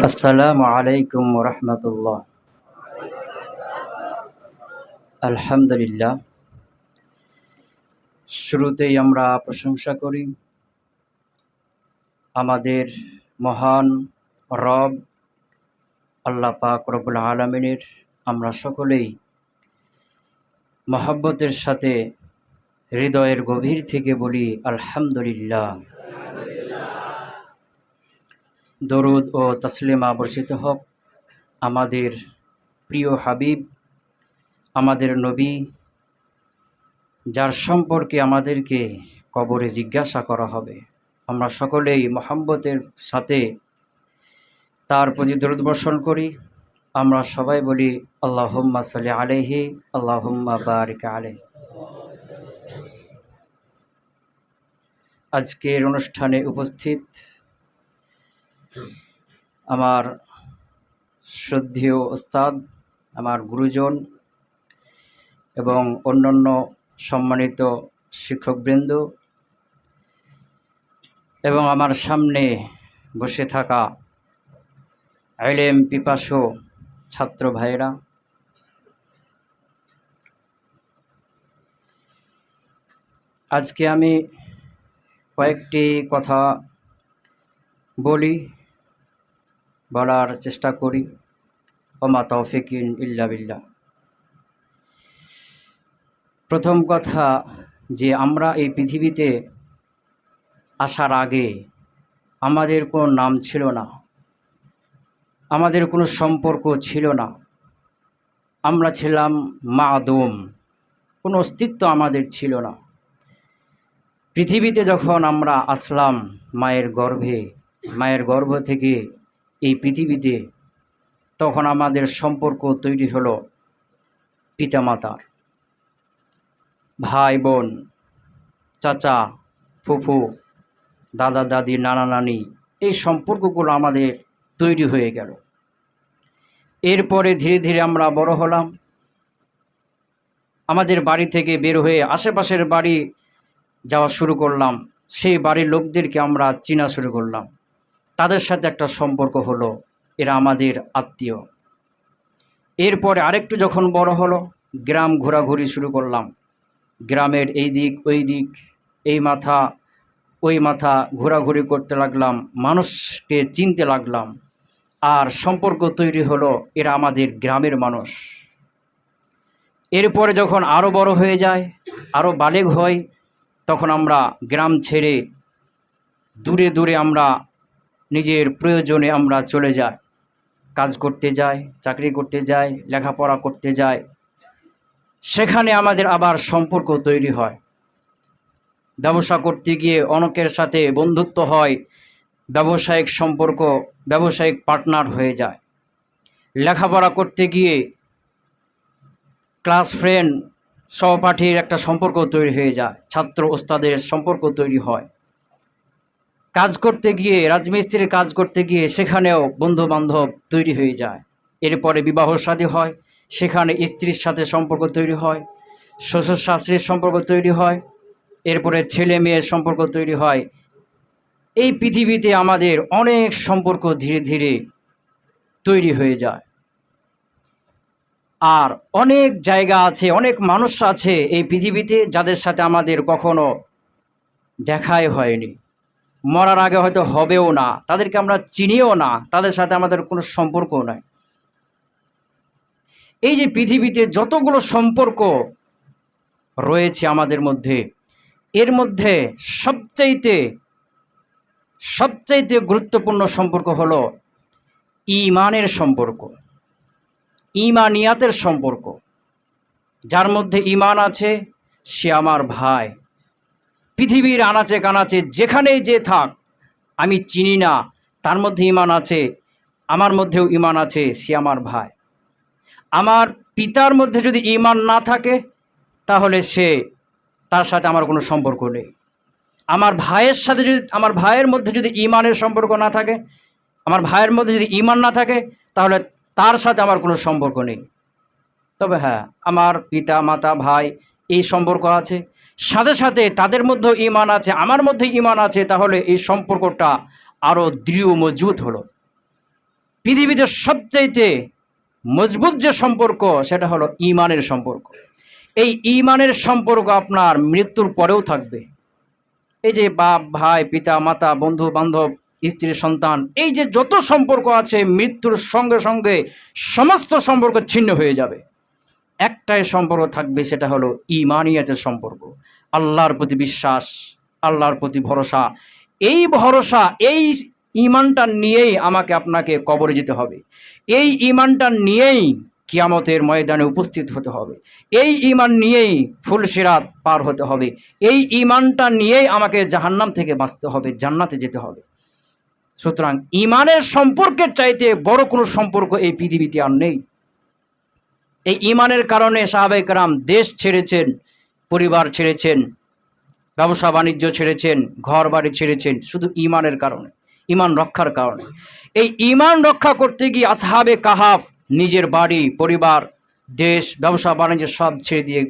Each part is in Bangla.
আসসালামু আলাইকুম রহমতুল্লাহ। আলহামদুলিল্লাহ, শুরুতেই আমরা প্রশংসা করি আমাদের মহান রব আল্লাহ পাক রব্বুল আলামিনের। আমরা সকলেই মহব্বতের সাথে হৃদয়ের গভীর থেকে বলি আলহামদুলিল্লাহ। দরুদ ও তাসলিমা বর্ষিত হোক আমাদের প্রিয় হাবিব, আমাদের নবী, যার সম্পর্কে আমাদেরকে কবরে জিজ্ঞাসা করা হবে। আমরা সকলেই মহব্বতের সাথে তার প্রতি দরুদ বর্ষণ করি। আমরা সবাই বলি আল্লাহুম্মা সাল্লি আলাইহি, আল্লাহুম্মা বারিক আলাইহি। আজকের অনুষ্ঠানে উপস্থিত আমার শ্রদ্ধেয় ওস্তাদ, আমার গুরুজন এবং অন্যান্য সম্মানিত শিক্ষকবৃন্দ এবং আমার সামনে বসে থাকা ইলম পিপাসু ছাত্র ভাইরা, আজকে আমি কয়েকটি কথা বলার চেষ্টা করি। ওমা তৌফিকিন ইল্লা বিল্লাহ। প্রথম কথা, যে আমরা এই পৃথিবীতে আসার আগে আমাদের কোনো নাম ছিল না, আমাদের কোনো সম্পর্ক ছিল না, আমরা ছিলাম মাদুম, কোনো অস্তিত্ব আমাদের ছিল না। পৃথিবীতে যখন আমরা আসলাম মায়ের গর্ভ থেকে এই পৃথিবীতে, তখন আমাদের সম্পর্ক তৈরি হলো পিতামাতার, ভাই বোন, চাচা ফুফু, দাদা দাদি, নানা নানি, এই সম্পর্কগুলো আমাদের তৈরি হয়ে গেল। এরপরে ধীরে ধীরে আমরা বড় হলাম, আমাদের বাড়ি থেকে বের হয়ে আশেপাশের বাড়ি যাওয়া শুরু করলাম, সেই বাড়ির লোকদেরকে আমরা চেনা শুরু করলাম, তাদের সাথে একটা সম্পর্ক হলো, এরা আমাদের আত্মীয়। এরপরে আরেকটু যখন বড় হলো, গ্রাম ঘোরাঘুরি শুরু করলাম, গ্রামের এই দিক ওই দিক, এই মাথা ওই মাথা ঘোরাঘুরি করতে লাগলাম, মানুষকে চিনতে লাগলাম, আর সম্পর্ক তৈরি হলো, এরা আমাদের গ্রামের মানুষ। এরপরে যখন আরও বড় হয়ে যায়, আরও বালেগ হয়, তখন আমরা গ্রাম ছেড়ে দূরে দূরে আমরা নিজের প্রয়োজনে আমরা চলে যাই, কাজ করতে যাই, চাকরি করতে যাই, লেখাপড়া করতে যাই। সেখানে আমাদের আবার সম্পর্ক তৈরি হয়। ব্যবসা করতে গিয়ে অনেকের সাথে বন্ধুত্ব হয়, ব্যবসায়িক সম্পর্ক, ব্যবসায়িক পার্টনার হয়ে যায়। লেখাপড়া করতে গিয়ে ক্লাস ফ্রেন্ড, সহপাঠীর একটা সম্পর্ক তৈরি হয়ে যায়, ছাত্র ওস্তাদের সম্পর্ক তৈরি হয়। কাজ করতে গিয়ে, রাজমিস্ত্রির কাজ করতে গিয়ে, সেখানেও বন্ধু বান্ধব তৈরি হয়ে যায়। এরপরে বিবাহ শাদী হয়, সেখানে স্ত্রীর সাথে সম্পর্ক তৈরি হয়, শ্বশুর শাশুড়ির সম্পর্ক তৈরি হয়, এরপরে ছেলে মেয়ের সম্পর্ক তৈরি হয়। এই পৃথিবীতে আমাদের অনেক সম্পর্ক ধীরে ধীরে তৈরি হয়ে যায়। আর অনেক জায়গা আছে, অনেক মানুষ আছে এই পৃথিবীতে যাদের সাথে আমাদের কখনো দেখাই হয়নি, মরার আগে হয়তো হবেও না, তাদেরকে আমরা চিনিও না, তাদের সাথে আমাদের কোনো সম্পর্কও নাই। এই যে পৃথিবীতে যতগুলো সম্পর্ক রয়েছে আমাদের মধ্যে, এর মধ্যে সবচাইতে গুরুত্বপূর্ণ সম্পর্ক হলো ঈমানের সম্পর্ক, ঈমানিয়াতের সম্পর্ক। যার মধ্যে ঈমান আছে সে আমার ভাই। পৃথিবীর আনাচে কানাচে যেখানেই যে থাক, আমি চিনি না, তার মধ্যে ঈমান আছে, আমার মধ্যেও ঈমান আছে, সে আমার ভাই। আমার পিতার মধ্যে যদি ঈমান না থাকে, তাহলে তার সাথে আমার কোনো সম্পর্ক নেই। আমার ভাইয়ের মধ্যে যদি ঈমানের সম্পর্ক না থাকে, আমার ভাইয়ের মধ্যে যদি ঈমান না থাকে, তাহলে তার সাথে আমার কোনো সম্পর্ক নেই। তবে হ্যাঁ, আমার পিতা মাতা ভাই এই সম্পর্ক আছে, সাথে সাথে তাদের মধ্যেও ঈমান আছে, আমার মধ্যে ঈমান আছে, তাহলে এই সম্পর্কটা আরও দৃঢ় মজবুত হলো। পৃথিবীতে সবচাইতে মজবুত যে সম্পর্ক সেটা হলো ঈমানের সম্পর্ক। এই ঈমানের সম্পর্ক আপনার মৃত্যুর পরেও থাকবে। এই যে বাপ ভাই পিতা মাতা বন্ধু বান্ধব স্ত্রী সন্তান, এই যে যত সম্পর্ক আছে মৃত্যুর সঙ্গে সঙ্গে সমস্ত সম্পর্ক ছিন্ন হয়ে যাবে। একটাই সম্পর্ক থাকবে, সেটা হলো ঈমানিয়াতের সম্পর্ক, আল্লাহর প্রতি বিশ্বাস, আল্লাহর প্রতি ভরসা। এই ভরসা, এই ঈমানটা নিয়েই আমাকে আপনাকে কবরে যেতে হবে। এই ঈমানটা নিয়েই কিয়ামতের ময়দানে উপস্থিত হতে হবে। এই ঈমান নিয়েই ফুলসিরাত পার হতে হবে। এই ঈমানটা নিয়েই আমাকে জাহান্নাম থেকে বাঁচতে হবে, জান্নাতে যেতে হবে। সুতরাং ঈমানের সম্পর্কের চাইতে বড় কোনো সম্পর্ক এই পৃথিবীতে আর নেই। এই ঈমানের কারণে সাহাবায়ে কেরাম দেশ ছেড়েছেন, পরিবার ছেড়েছেন, ব্যবসা বাণিজ্য ছেড়েছেন, ঘর বাড়ি ছেড়েছেন, শুধু ঈমানের কারণে, ঈমান রক্ষার কারণে। এই ঈমান রক্ষা করতে গিয়ে আসহাবে কাহাফ নিজের বাড়ি পরিবার দেশ ব্যবসা বাণিজ্য সব ছেড়ে দিয়ে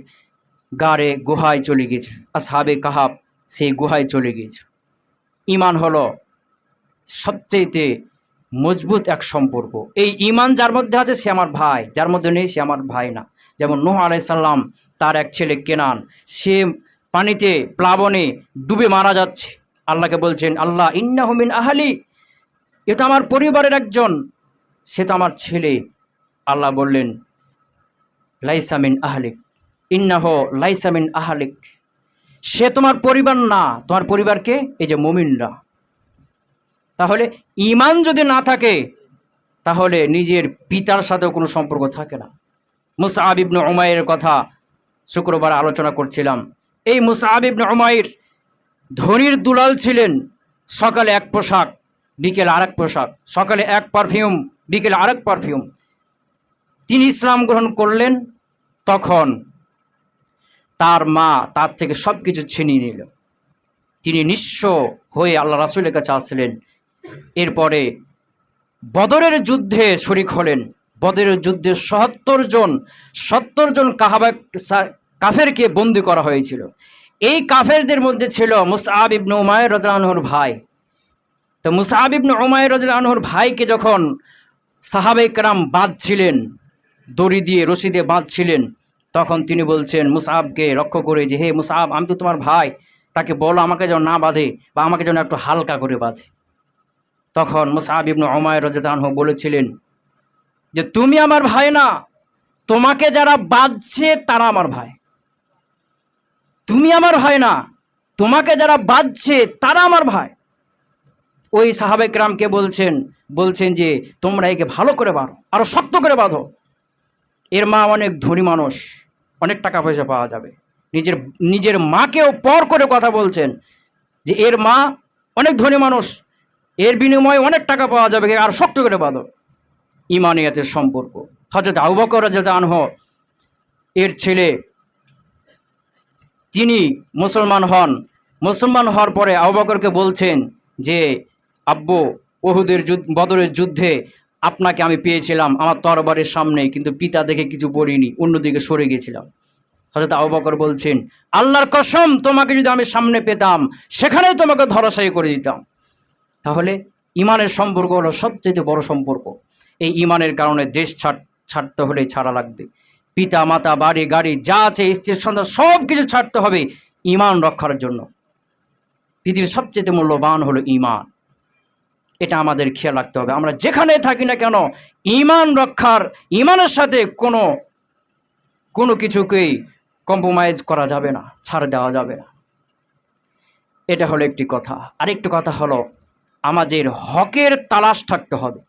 গাড়ে গুহায় চলে গিয়েছে। আসহাবে কাহাফ সেই গুহায় চলে গিয়েছে। ঈমান হলো সবচেয়েতে মজবুত এক সম্পর্ক। এই ঈমান যার মধ্যে আছে সে আমার ভাই, যার মধ্যে নেই সে আমার ভাই না। যেমন নূহ আলাইহিস সালাম, তার এক ছেলে কেনান, সে পানিতে প্লাবনে ডুবে মারা যাচ্ছে। আল্লাহকে বলছেন, আল্লাহ ইন্নাহু মিন আহলি, এ তো আমার পরিবারের একজন, সে তো আমার ছেলে। আল্লাহ বললেন, লাইসা মিন আহলিক, ইন্নাহু লাইসা মিন আহলিক, সে তোমার পরিবার না। তোমার পরিবারকে এই যে মুমিনরা। তাহলে ঈমান যদি না থাকে তাহলে নিজের পিতার সাথেও কোনো সম্পর্ক থাকে না। মুসআব ইবনে উমাইরের কথা শুক্রবার আলোচনা করছিলাম। এই মুসআব ইবনে উমাইর ধনীর দুলাল ছিলেন। সকালে এক পোশাক, বিকেলে আরেক পোশাক, সকালে এক পারফিউম, বিকেলে আরেক পারফিউম। তিনি ইসলাম গ্রহণ করলেন, তখন তার মা তার থেকে সব কিছু ছিনিয়ে নিল। তিনি নিঃস্ব হয়ে আল্লাহ রাসূলের কাছে আসলেন। এরপরে বদরের যুদ্ধে শরিক হলেন। বদরের যুদ্ধে 70 জন কাফেরকে বন্দী করা হয়েছিল। এই কাফেরদের মধ্যে ছিল মুসআব ইবনে উমাইর রাদিয়াল্লাহু আনহুর ভাই। তো মুসআব ইবনে উমাইর রাদিয়াল্লাহু আনহুর ভাইকে যখন সাহাবায়ে কেরাম বাঁধছিলেন, দড়ি দিয়ে রশি দিয়ে বাঁধছিলেন, তখন তিনি বলছেন মুসআবকে লক্ষ্য করে যে, হে মুসআব, আমি তো তোমার ভাই, তাকে বলো আমাকে যেন না বাঁধে বা আমাকে যেন একটু হালকা করে বাঁধে। তখন মুসআব ইবনে উমাইর রাদিয়াল্লাহু আনহু বলেছিলেন যে, তুমি আমার ভাই না, তোমাকে যারা বাঁধছে তারা আমার ভাই। তুমি আমার ভাই না, তোমাকে যারা বাঁধছে তারা আমার ভাই। ওই সাহাবায়ে কেরামকে বলছেন যে তোমরা একে ভালো করে বাঁধো, আরো শক্ত করে বাঁধো। এর মা অনেক ধনী মানুষ, অনেক টাকা পয়সা পাওয়া যাবে। নিজের মাকেও পর করে কথা বলছেন যে এর মা অনেক ধনী মানুষ, এর বিনিময়ে অনেক টাকা পাওয়া যাবে, আর শক্ত করে বাঁধো। ঈমানিয়াতের সম্পর্ক। হযরত আবু বকর রাদিয়াল্লাহু আনহু এর ছেলে, তিনি মুসলমান হন। মুসলমান হওয়ার পরে আবু বকরকে বলছেন যে, আব্বু, বদরের যুদ্ধে আপনাকে আমি পেয়েছিলাম আমার তরবারের সামনে, কিন্তু পিতা দেখে কিছু পড়িনি, অন্যদিকে সরে গিয়েছিলাম। হযরত আবু বকর বলছেন, আল্লাহর কসম, তোমাকে যদি আমি সামনে পেতাম সেখানেই তোমাকে ধরাশায়ী করে দিতাম। তাহলে ঈমানের সম্পর্ক হলো সবচেয়ে বড় সম্পর্ক। এই ঈমানের কারণে দেশ ছাড়তে হলে ছাড়া লাগবে, পিতা মাতা বাড়ি গাড়ি যা আছে স্ত্রী সন্তান সব কিছু ছাড়তে হবে ঈমান রক্ষার জন্য। পৃথিবীর সবচেয়ে মূল্যবান হলো ঈমান। এটা আমাদের খেয়াল রাখতে হবে। আমরা যেখানে থাকি না কেন ঈমানের সাথে কোনো কিছুকেই কম্প্রোমাইজ করা যাবে না, ছাড় দেওয়া যাবে না। এটা হলো একটি কথা। আরেকটি কথা হলো আমাদের হকের তালাশ থাকতে হবে,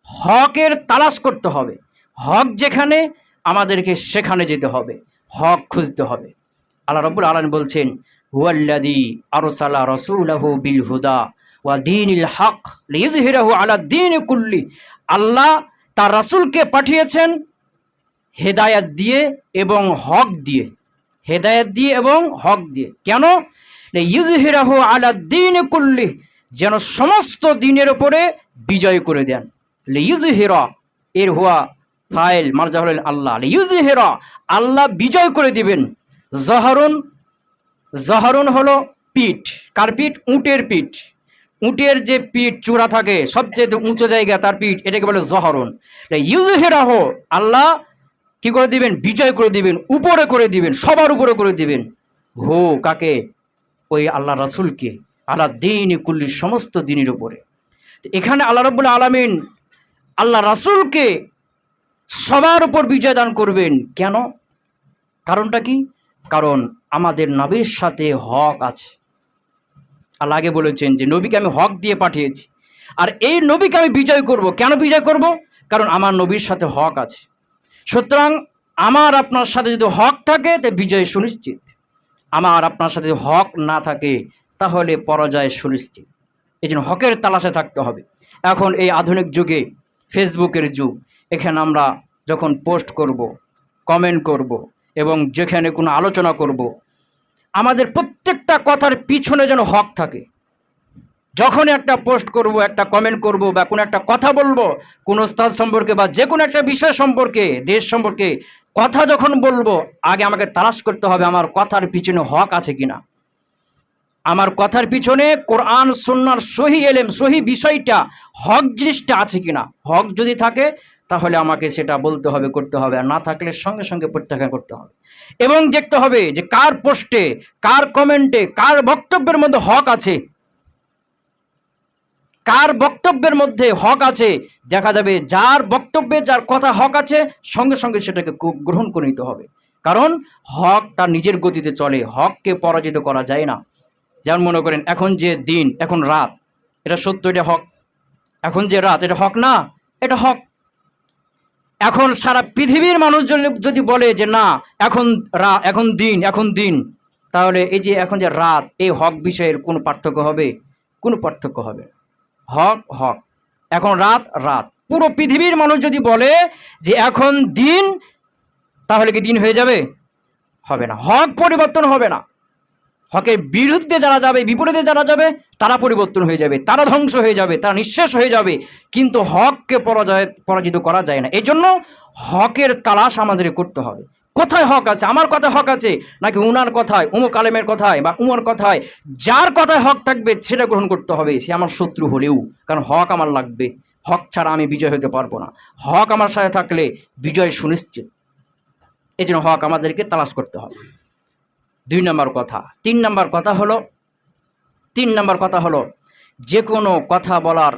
হকের তালাশ করতে হবে। হক যেখানে আমাদেরকে সেখানে যেতে হবে, হক খুঁজতে হবে। আল্লাহ রাব্বুল আলামিন বলছেন, হুয়াল্লাযী আরসালা রাসূলাহু বিল হুদা ওয়া দীনিল হক লিইয়ুযহিরাহু আলা দ্বীনি কুল্লি। আল্লাহ তার রাসূলকে পাঠিয়েছেন হেদায়েত দিয়ে এবং হক দিয়ে, হেদায়েত দিয়ে এবং হক দিয়ে। কেন? লিইয়ুযহিরাহু আলা দ্বীনি কুল্লি, যেন সমস্ত দিনের উপরে বিজয় করে দেন। লিইয়ুযহিরা এর হুয়া ফাইল, মারজা হলেন আল্লাহ। লিইয়ুযহিরা, আল্লাহ বিজয় করে দিবেন। জহরুন হলো পিঠ, কার পিঠ? উটের পিঠ। উটের যে পিঠ চূড়া থাকে সবচেয়ে উঁচু জায়গা তার পিঠ, এটাকে বলে জহরন। ইউজহেরাহ, আল্লাহ কি করে দিবেন? বিজয় করে দিবেন, উপরে করে দিবেন, সবার উপরে করে দিবেন। হো কাকে? ওই আল্লাহ রাসূলকে, আল্লাহ দিন কুল্লি, সমস্ত দিনের উপরে। এখানে আল্লাহ রাব্বুল আলামিন আল্লাহ রাসূলকে সবার উপর বিজয় দান করবেন। কেন? কারণটা কি? কারণ আমাদের নবীর সাথে হক আছে। আল্লাহ আগে বলেছেন যে নবীকে আমি হক দিয়ে পাঠিয়েছি, আর এই নবীকে আমি বিজয় করব। কেন বিজয় করব? কারণ আমার নবীর সাথে হক আছে। সুতরাং আমার আপনার সাথে যদি হক থাকে তো বিজয় সুনিশ্চিত, আমার আপনার সাথে হক না থাকে তাহলে পরাজয় সুনিশ্চিত। এই জন্য হকের তালাশে থাকতে হবে। এখন এই আধুনিক যুগে, ফেসবুকের যুগ, এখানে আমরা যখন পোস্ট করব, কমেন্ট করব এবং যেখানে কোনো আলোচনা করব, আমাদের প্রত্যেকটা কথার পিছনে যেন হক থাকে। যখন একটা পোস্ট করব, একটা কমেন্ট করব বা কোনো একটা কথা বলবো কোনো ওস্তাদ সম্পর্কে বা যে কোনো একটা বিষয় সম্পর্কে, দেশ সম্পর্কে কথা যখন বলবো, আগে আমাকে তালাশ করতে হবে আমার কথার পিছনে হক আছে কিনা, আমার কথার পিছনে কোরআন সুন্নাহর সহি এলেম, সহি বিষয়টা, হক জিনিসটা আছে কিনা। হক যদি থাকে তাহলে আমাকে সেটা বলতে হবে, করতে হবে, আর না থাকলে সঙ্গে সঙ্গে প্রত্যাখ্যান করতে হবে। এবং দেখতে হবে যে কার পোস্টে, কার কমেন্টে, কার বক্তব্যের মধ্যে হক আছে, কার বক্তব্যের মধ্যে হক আছে। দেখা যাবে যার বক্তব্যে, যার কথা হক আছে, সঙ্গে সঙ্গে সেটাকে গ্রহণ করে নিতে হবে। কারণ হক তার নিজের গতিতে চলে, হককে পরাজিত করা যায় না। যেমন মনে করেন এখন যে দিন, এখন রাত, এটা সত্য, এটা হক। এখন যে রাত, এটা হক না, এটা হক। এখন সারা পৃথিবীর মানুষ যদি বলে যে না এখন এখন দিন, এখন দিন, তাহলে এই যে এখন যে রাত, এই হক বিষয়ের কোনো পার্থক্য হবে? কোনো পার্থক্য হবে? হক হক, এখন রাত রাত। পুরো পৃথিবীর মানুষ যদি বলে যে এখন দিন, তাহলে কি দিন হয়ে যাবে? হবে না। হক পরিবর্তন হবে না। হকের বিরুদ্ধে যারা যাবে, বিপরীতে যারা যাবে, তারা পরিবর্তন হয়ে যাবে, তারা ধ্বংস হয়ে যাবে, তারা নিঃশেষ হয়ে যাবে। কিন্তু হককে পরাজিত করা যায় না। এই জন্য হকের তালাশ আমাদের করতে হবে। কোথায় হক আছে? আমার কথায় হক আছে নাকি উনার কথায়, উমুক আলেমের কথায় বা উমর কথায়? যার কথায় হক থাকবে সেটা গ্রহণ করতে হবে, সে আমার শত্রু হলেও। কারণ হক আমার লাগবে, হক ছাড়া আমি বিজয় হতে পারবো না। হক আমার সাথে থাকলে বিজয় সুনিশ্চিত। এই জন্য হক আমাদেরকে তালাশ করতে হবে। 2 নম্বর কথা। 3 নম্বর কথা হলো যে কোনো কথা বলার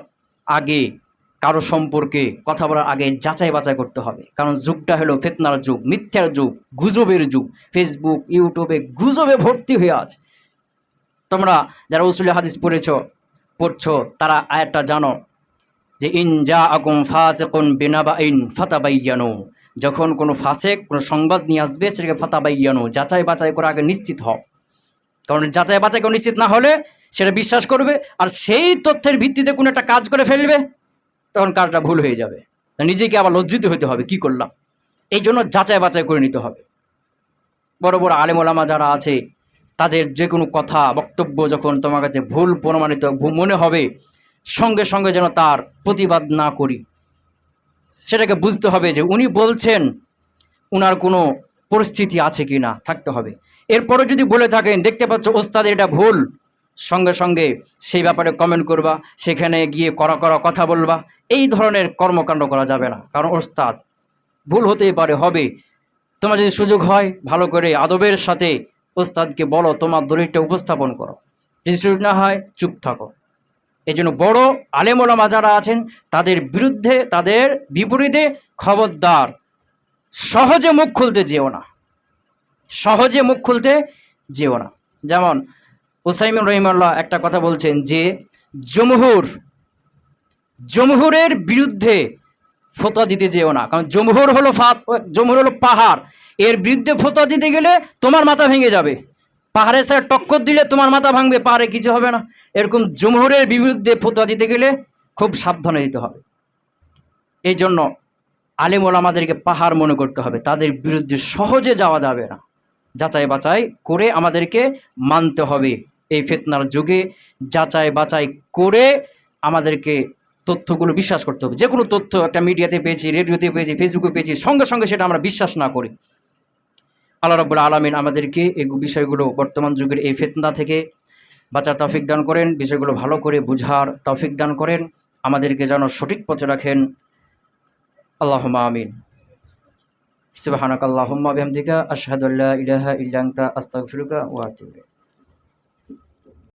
আগে, কারো সম্পর্কে কথা বলার আগে যাচাই বাছাই করতে হবে। কারণ যুগটা হলো ফিতনার যুগ, মিথ্যার যুগ, গুজবের যুগ। ফেসবুক, ইউটিউবে গুজবে ভর্তি হয়ে আছে। তোমরা যারা উসুল হাদিস পড়ছো তারা আয়াতটা জানো যে ইন জাআকুম ফাসিকুন বিনাবাইন ফাতাবাইয়ানু। যখন কোনো ফাসেক কোনো সংবাদ নিয়ে আসবে সেটাকে ফাতাবাইয়ানু, যাচাই বাছাই করে আগে নিশ্চিত হও। কারণ যাচাই বাছাই করে নিশ্চিত না হলে সেটা বিশ্বাস করবে, আর সেই তথ্যের ভিত্তিতে কোনো একটা কাজ করে ফেলবে, তখন কাজটা ভুল হয়ে যাবে, নিজেকে আবার লজ্জিত হতে হবে কি করলাম। এই জন্য যাচাই বাছাই করে নিতে হবে। বড় বড় আলেম ওলামা যারা আছে তাদের যে কোনো কথা বক্তব্য যখন তোমার কাছে ভুল প্রমাণিত মনে হবে, সঙ্গে সঙ্গে যেন তার প্রতিবাদ না করি। সেটাকে বুঝতে হবে যে উনি বলছেন, উনার কোনো পরিস্থিতি আছে কি না, থাকতে হবে। এরপরে যদি বলে থাকেন দেখতে পাচ্ছ ওস্তাদের এটা ভুল, সঙ্গে সঙ্গে সেই ব্যাপারে কমেন্ট করবা, সেখানে গিয়ে কড়া কথা বলবা। এই ধরনের কর্মকাণ্ড করা যাবে না। কারণ ওস্তাদ ভুল হতেই পারে, হবে। তোমার যদি সুযোগ হয় ভালো করে আদবের সাথে ওস্তাদকে বলো, তোমার দলিলটা উপস্থাপন করো। যদি সুযোগ না হয় চুপ থাকো। এই জন্য বড় আলেম ওলামা যারা আছেন তাদের বিরুদ্ধে, তাদের বিপরীতে খবরদার সহজে মুখ খুলতে যেও না, সহজে মুখ খুলতে যেও না। যেমন উসাইমিন রহিমাল্লাহ একটা কথা বলছেন যে জমহুরের বিরুদ্ধে ফতোয়া দিতে যেও না। কারণ জমহুর হলো পাহাড়, এর বিরুদ্ধে ফতোয়া দিতে গেলে তোমার মাথা ভেঙে যাবে। পাহাড়ের সাথে টক্কর দিলে তোমার মাথা ভাঙবে, পাহাড়ে কিছু হবে না। এরকম জমহুরের বিরুদ্ধে ফতোয়া দিতে গেলে খুব সাবধানে দিতে হবে। এই জন্য আলেম ওলামাদেরকে পাহাড় মনে করতে হবে, তাদের বিরুদ্ধে সহজে যাওয়া যাবে না। যাচাই বাছাই করে আমাদেরকে মানতে হবে। এই ফিতনার যুগে যাচাই বাছাই করে আমাদেরকে তথ্যগুলো বিশ্বাস করতে হবে। যে কোনো তথ্য একটা মিডিয়াতে পেয়েছি, রেডিওতে পেয়েছি, ফেসবুকে পেয়েছি, সঙ্গে সঙ্গে সেটা আমরা বিশ্বাস না করি। আল্লাহ রাব্বুল আলামিন আমাদেরকে এই বিষয়গুলো, বর্তমান যুগের এই ফিতনা থেকে বাঁচার তৌফিক দান করেন, বিষয়গুলো ভালো করে বুঝার তৌফিক দান করেন, আমাদেরকে যেন সঠিক পথে রাখেন। আল্লাহুম্মা আমিন। সুবহানাকাল্লাহুম্মা বিহামদিকা আশহাদু আল্লা ইলাহা ইল্লা আনতা আস্তাগফিরুকা ওয়া আতুবু ইলাইক।